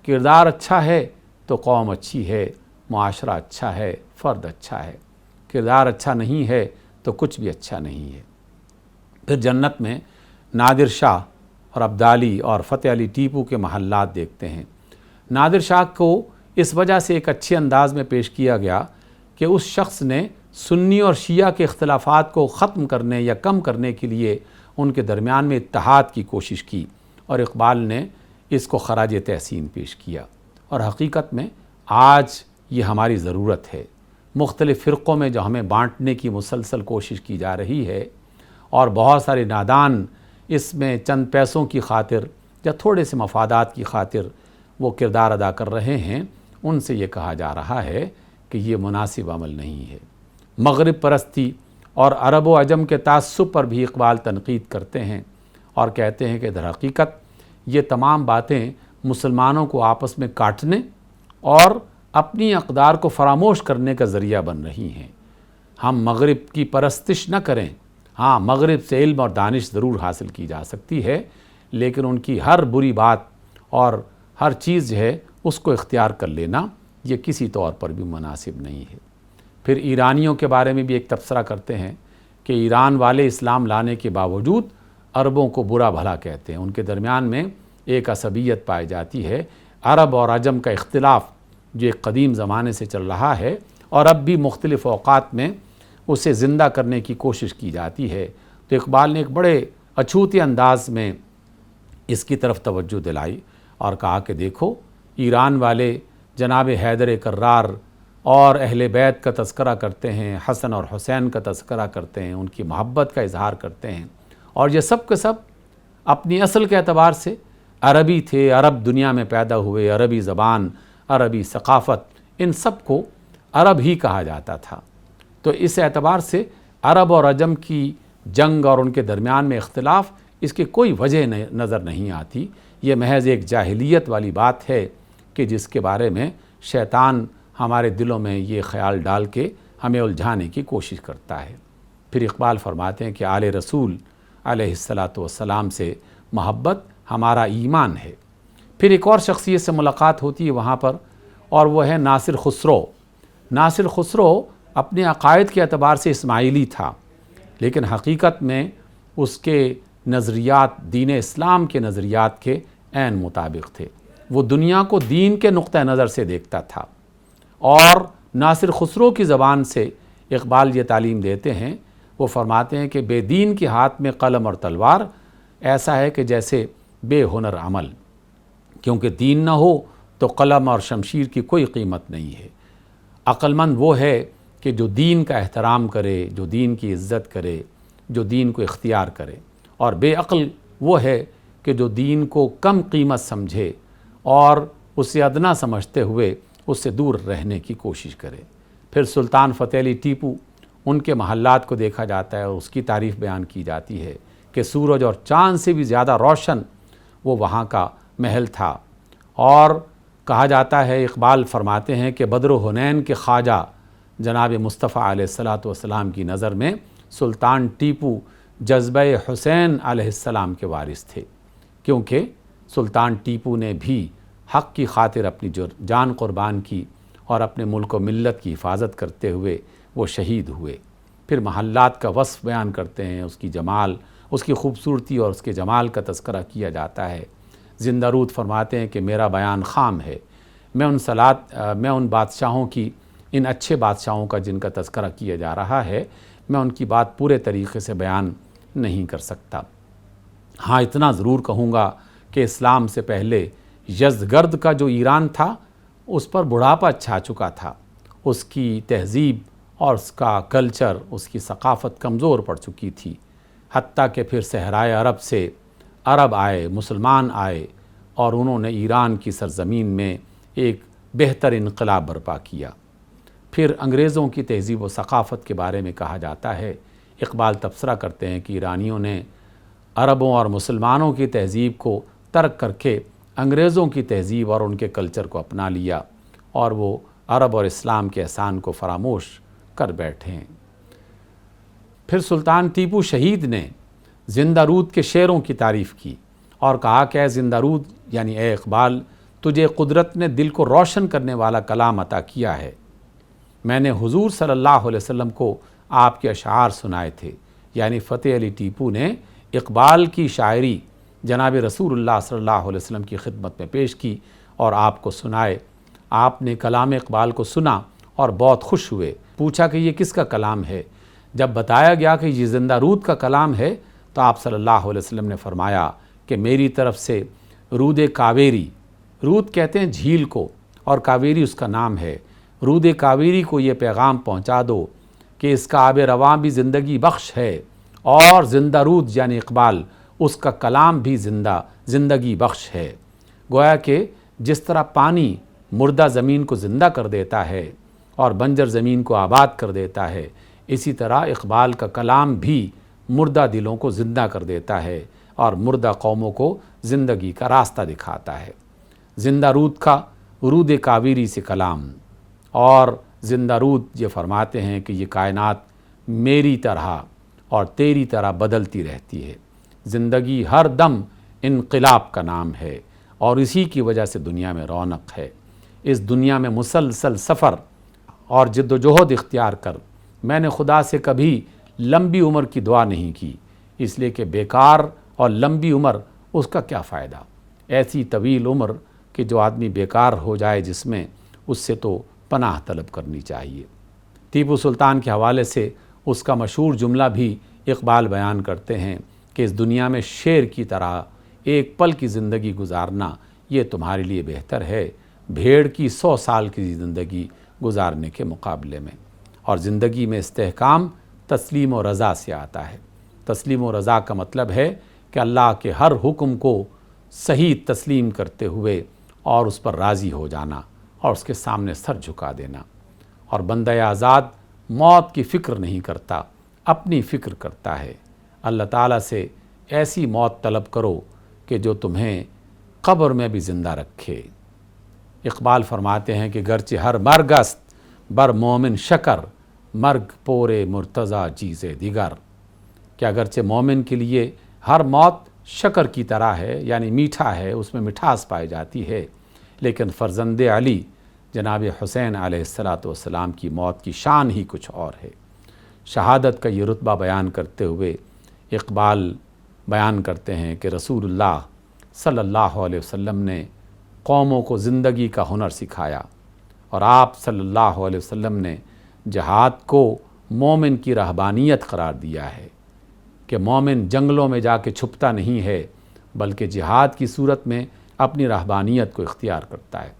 کردار اچھا ہے تو قوم اچھی ہے، معاشرہ اچھا ہے، فرد اچھا ہے۔ کردار اچھا نہیں ہے تو کچھ بھی اچھا نہیں ہے۔ پھر جنت میں نادر شاہ اور عبدالی اور فتح علی ٹیپو کے محلات دیکھتے ہیں۔ نادر شاہ کو اس وجہ سے ایک اچھے انداز میں پیش کیا گیا کہ اس شخص نے سنی اور شیعہ کے اختلافات کو ختم کرنے یا کم کرنے کے لیے ان کے درمیان میں اتحاد کی کوشش کی، اور اقبال نے اس کو خراج تحسین پیش کیا۔ اور حقیقت میں آج یہ ہماری ضرورت ہے۔ مختلف فرقوں میں جو ہمیں بانٹنے کی مسلسل کوشش کی جا رہی ہے، اور بہت سارے نادان اس میں چند پیسوں کی خاطر یا تھوڑے سے مفادات کی خاطر وہ کردار ادا کر رہے ہیں، ان سے یہ کہا جا رہا ہے کہ یہ مناسب عمل نہیں ہے۔ مغرب پرستی اور عرب و عجم کے تعصب پر بھی اقبال تنقید کرتے ہیں اور کہتے ہیں کہ در حقیقت یہ تمام باتیں مسلمانوں کو آپس میں کاٹنے اور اپنی اقدار کو فراموش کرنے کا ذریعہ بن رہی ہیں۔ ہم مغرب کی پرستش نہ کریں، ہاں مغرب سے علم اور دانش ضرور حاصل کی جا سکتی ہے، لیکن ان کی ہر بری بات اور ہر چیز جو ہے اس کو اختیار کر لینا یہ کسی طور پر بھی مناسب نہیں ہے۔ پھر ایرانیوں کے بارے میں بھی ایک تبصرہ کرتے ہیں کہ ایران والے اسلام لانے کے باوجود عربوں کو برا بھلا کہتے ہیں، ان کے درمیان میں ایک عصبیت پائی جاتی ہے۔ عرب اور عجم کا اختلاف جو ایک قدیم زمانے سے چل رہا ہے اور اب بھی مختلف اوقات میں اسے زندہ کرنے کی کوشش کی جاتی ہے، تو اقبال نے ایک بڑے اچھوتے انداز میں اس کی طرف توجہ دلائی اور کہا کہ دیکھو ایران والے جناب حیدر کرار اور اہل بیت کا تذکرہ کرتے ہیں، حسن اور حسین کا تذکرہ کرتے ہیں، ان کی محبت کا اظہار کرتے ہیں، اور یہ سب کے سب اپنی اصل کے اعتبار سے عربی تھے، عرب دنیا میں پیدا ہوئے، عربی زبان، عربی ثقافت، ان سب کو عرب ہی کہا جاتا تھا۔ تو اس اعتبار سے عرب اور عجم کی جنگ اور ان کے درمیان میں اختلاف، اس کی کوئی وجہ نظر نہیں آتی۔ یہ محض ایک جاہلیت والی بات ہے کہ جس کے بارے میں شیطان ہمارے دلوں میں یہ خیال ڈال کے ہمیں الجھانے کی کوشش کرتا ہے۔ پھر اقبال فرماتے ہیں کہ آل رسول علیہ السلام سے محبت ہمارا ایمان ہے۔ پھر ایک اور شخصیت سے ملاقات ہوتی ہے وہاں پر، اور وہ ہے ناصر خسرو۔ ناصر خسرو اپنے عقائد کے اعتبار سے اسماعیلی تھا، لیکن حقیقت میں اس کے نظریات دین اسلام کے نظریات کے عین مطابق تھے۔ وہ دنیا کو دین کے نقطہ نظر سے دیکھتا تھا، اور ناصر خسرو کی زبان سے اقبال یہ تعلیم دیتے ہیں، وہ فرماتے ہیں کہ بے دین کے ہاتھ میں قلم اور تلوار ایسا ہے کہ جیسے بے ہنر عمل، کیونکہ دین نہ ہو تو قلم اور شمشیر کی کوئی قیمت نہیں ہے۔ عقل مند وہ ہے کہ جو دین کا احترام کرے، جو دین کی عزت کرے، جو دین کو اختیار کرے، اور بے عقل وہ ہے کہ جو دین کو کم قیمت سمجھے اور اسے ادنا سمجھتے ہوئے اس سے دور رہنے کی کوشش کرے۔ پھر سلطان فتح علی ٹیپو، ان کے محلات کو دیکھا جاتا ہے اور اس کی تعریف بیان کی جاتی ہے کہ سورج اور چاند سے بھی زیادہ روشن وہ وہاں کا محل تھا۔ اور کہا جاتا ہے، اقبال فرماتے ہیں کہ بدر و حنین کے خواجہ جناب مصطفیٰ علیہ الصلاۃ والسلام کی نظر میں سلطان ٹیپو جذبہ حسین علیہ السلام کے وارث تھے، کیونکہ سلطان ٹیپو نے بھی حق کی خاطر اپنی جان قربان کی اور اپنے ملک و ملت کی حفاظت کرتے ہوئے وہ شہید ہوئے۔ پھر محلات کا وصف بیان کرتے ہیں، اس کی جمال، اس کی خوبصورتی اور اس کے جمال کا تذکرہ کیا جاتا ہے۔ زندہ رود فرماتے ہیں کہ میرا بیان خام ہے، میں ان بادشاہوں کی، ان اچھے بادشاہوں کا جن کا تذکرہ کیا جا رہا ہے، میں ان کی بات پورے طریقے سے بیان نہیں کر سکتا۔ ہاں اتنا ضرور کہوں گا کہ اسلام سے پہلے یزدگرد کا جو ایران تھا اس پر بڑھاپا چھا چکا تھا، اس کی تہذیب اور اس کا کلچر، اس کی ثقافت کمزور پڑ چکی تھی، حتیٰ کہ پھر صحرائے عرب سے عرب آئے، مسلمان آئے اور انہوں نے ایران کی سرزمین میں ایک بہتر انقلاب برپا کیا۔ پھر انگریزوں کی تہذیب و ثقافت کے بارے میں کہا جاتا ہے، اقبال تبصرہ کرتے ہیں کہ ایرانیوں نے عربوں اور مسلمانوں کی تہذیب کو ترک کر کے انگریزوں کی تہذیب اور ان کے کلچر کو اپنا لیا اور وہ عرب اور اسلام کے احسان کو فراموش کر بیٹھے ہیں۔ پھر سلطان ٹیپو شہید نے زندہ رود کے شعروں کی تعریف کی اور کہا کہ اے زندہ رود، یعنی اے اقبال، تجھے قدرت نے دل کو روشن کرنے والا کلام عطا کیا ہے۔ میں نے حضور صلی اللہ علیہ وسلم کو آپ کے اشعار سنائے تھے، یعنی فتح علی ٹیپو نے اقبال کی شاعری جناب رسول اللہ صلی اللہ علیہ وسلم کی خدمت میں پیش کی اور آپ کو سنائے۔ آپ نے کلام اقبال کو سنا اور بہت خوش ہوئے، پوچھا کہ یہ کس کا کلام ہے؟ جب بتایا گیا کہ یہ زندہ رود کا کلام ہے تو آپ صلی اللہ علیہ وسلم نے فرمایا کہ میری طرف سے رود کاویری، رود کہتے ہیں جھیل کو اور کاویری اس کا نام ہے، رود کاویری کو یہ پیغام پہنچا دو کہ اس کا آب رواں بھی زندگی بخش ہے اور زندہ رود یعنی اقبال، اس کا کلام بھی زندگی بخش ہے۔ گویا کہ جس طرح پانی مردہ زمین کو زندہ کر دیتا ہے اور بنجر زمین کو آباد کر دیتا ہے، اسی طرح اقبال کا کلام بھی مردہ دلوں کو زندہ کر دیتا ہے اور مردہ قوموں کو زندگی کا راستہ دکھاتا ہے۔ زندہ رود کا رود کاویری سے کلام، اور زندہ رود یہ فرماتے ہیں کہ یہ کائنات میری طرح اور تیری طرح بدلتی رہتی ہے، زندگی ہر دم انقلاب کا نام ہے اور اسی کی وجہ سے دنیا میں رونق ہے۔ اس دنیا میں مسلسل سفر اور جد و جہد اختیار کر میں نے خدا سے کبھی لمبی عمر کی دعا نہیں کی، اس لیے کہ بیکار اور لمبی عمر اس کا کیا فائدہ؟ ایسی طویل عمر کہ جو آدمی بیکار ہو جائے جس میں، اس سے تو پناہ طلب کرنی چاہیے۔ ٹیپو سلطان کے حوالے سے اس کا مشہور جملہ بھی اقبال بیان کرتے ہیں کہ اس دنیا میں شیر کی طرح ایک پل کی زندگی گزارنا یہ تمہارے لیے بہتر ہے بھیڑ کی 100 سال کی زندگی گزارنے کے مقابلے میں۔ اور زندگی میں استحکام تسلیم و رضا سے آتا ہے۔ تسلیم و رضا کا مطلب ہے کہ اللہ کے ہر حکم کو صحیح تسلیم کرتے ہوئے اور اس پر راضی ہو جانا اور اس کے سامنے سر جھکا دینا۔ اور بندہ آزاد موت کی فکر نہیں کرتا، اپنی فکر کرتا ہے۔ اللہ تعالیٰ سے ایسی موت طلب کرو کہ جو تمہیں قبر میں بھی زندہ رکھے۔ اقبال فرماتے ہیں کہ گرچہ ہر مرگ است بر مومن شکر، مرگ پورے مرتضیٰ چیز دیگر، کہ اگرچہ مومن کے لیے ہر موت شکر کی طرح ہے، یعنی میٹھا ہے، اس میں مٹھاس پائی جاتی ہے، لیکن فرزند علی جناب حسین علیہ السلام کی موت کی شان ہی کچھ اور ہے۔ شہادت کا یہ رتبہ بیان کرتے ہوئے اقبال بیان کرتے ہیں کہ رسول اللہ صلی اللہ علیہ وسلم نے قوموں کو زندگی کا ہنر سکھایا، اور آپ صلی اللہ علیہ وسلم نے جہاد کو مومن کی رہبانیت قرار دیا ہے کہ مومن جنگلوں میں جا کے چھپتا نہیں ہے بلکہ جہاد کی صورت میں اپنی رہبانیت کو اختیار کرتا ہے۔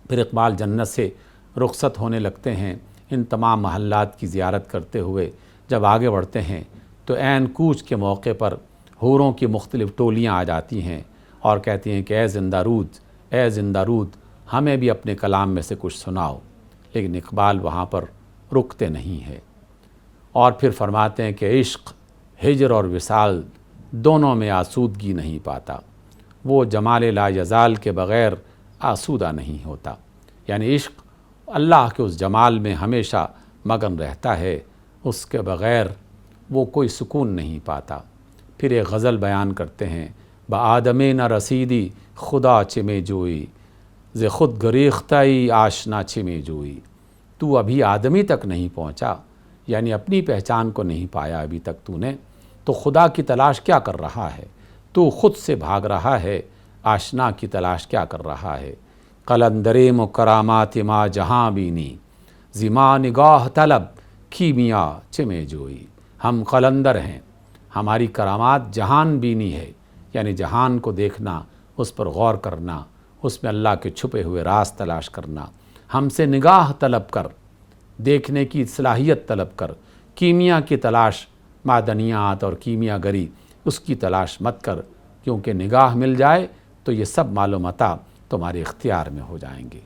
پھر اقبال جنت سے رخصت ہونے لگتے ہیں، ان تمام محلات کی زیارت کرتے ہوئے جب آگے بڑھتے ہیں تو عین کوچ کے موقع پر حوروں کی مختلف ٹولیاں آ جاتی ہیں اور کہتی ہیں کہ اے زندہ رود، اے زندہ رود، ہمیں بھی اپنے کلام میں سے کچھ سناؤ، لیکن اقبال وہاں پر رکتے نہیں ہیں اور پھر فرماتے ہیں کہ عشق، ہجر اور وصال دونوں میں آسودگی نہیں پاتا، وہ جمال لا یزال کے بغیر آسودہ نہیں ہوتا۔ یعنی عشق اللہ کے اس جمال میں ہمیشہ مگن رہتا ہے، اس کے بغیر وہ کوئی سکون نہیں پاتا۔ پھر ایک غزل بیان کرتے ہیں، بآدم نہ رسیدی خدا چمے جوئی، ز خود گریختائی آشنا چمے جوئی۔ تو ابھی آدمی تک نہیں پہنچا، یعنی اپنی پہچان کو نہیں پایا ابھی تک تو نے، تو خدا کی تلاش کیا کر رہا ہے؟ تو خود سے بھاگ رہا ہے، آشنا کی تلاش کیا کر رہا ہے؟ قلندر مکرامات ما جہاں بینی، زما نگاہ طلب کیمیا چمے جوئی۔ ہم قلندر ہیں، ہماری کرامات جہان بینی ہے، یعنی جہان کو دیکھنا، اس پر غور کرنا، اس میں اللہ کے چھپے ہوئے راز تلاش کرنا۔ ہم سے نگاہ طلب کر، دیکھنے کی صلاحیت طلب کر، کیمیا کی تلاش، معدنیات اور کیمیا گری اس کی تلاش مت کر، کیونکہ نگاہ مل جائے تو یہ سب معلومات تمہارے اختیار میں ہو جائیں گے۔